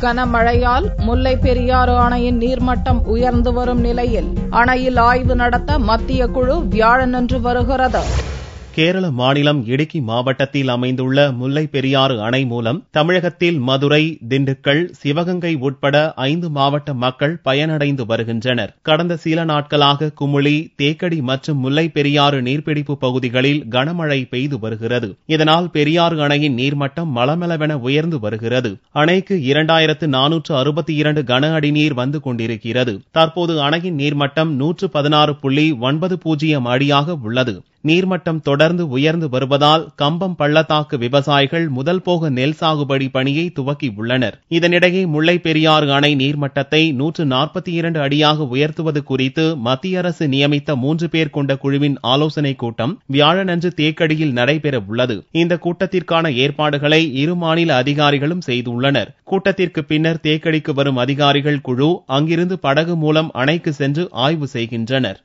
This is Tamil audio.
கனமழையால் முல்லை பெரியாறு அணையின் நீர்மட்டம் உயர்ந்து வரும் நிலையில் அணையில் ஆய்வு நடத்த மத்திய குழு வியாழனன்று வருகிறது. கேரள மாநிலம் இடுக்கி மாவட்டத்தில் அமைந்துள்ள முல்லை பெரியாறு அணை மூலம் தமிழகத்தில் மதுரை, திண்டுக்கல், சிவகங்கை உட்பட 5 மாவட்ட மக்கள் பயனடைந்து வருகின்றனர். கடந்த சில நாட்களாக குமுளி, தேக்கடி மற்றும் முல்லை பெரியாறு நீர்பிடிப்பு பகுதிகளில் கனமழை பெய்து வருகிறது. இதனால் பெரியாறு அணையின் நீர்மட்டம் மளமளவென உயர்ந்து வருகிறது. அணைக்கு 2462 கன அடி நீர் வந்து கொண்டிருக்கிறது. தற்போது அணையின் நீர்மட்டம் 116.90 அடியாக உள்ளது. நீர்மட்டம் தொடர்ந்து உயர்ந்து வருவதால் கம்பம் பள்ளத்தாக்கு விவசாயிகள் முதல் போக நெல் சாகுபடி பணியை துவக்கியுள்ளனர். இதனிடையே முல்லை பெரியாறு அணை நீர்மட்டத்தை 142 அடியாக உயர்த்துவது குறித்து மத்திய அரசு நியமித்த 3 பேர் கொண்ட குழுவின் ஆலோசனைக் கூட்டம் வியாழனன்று தேக்கடியில் நடைபெற உள்ளது. இந்த கூட்டத்திற்கான ஏற்பாடுகளை இரு மாநில அதிகாரிகளும் செய்துள்ளனர். கூட்டத்திற்கு பின்னர் தேக்கடிக்கு வரும் அதிகாரிகள் குழு அங்கிருந்து படகு மூலம் அணைக்கு சென்று ஆய்வு செய்கின்றனர்.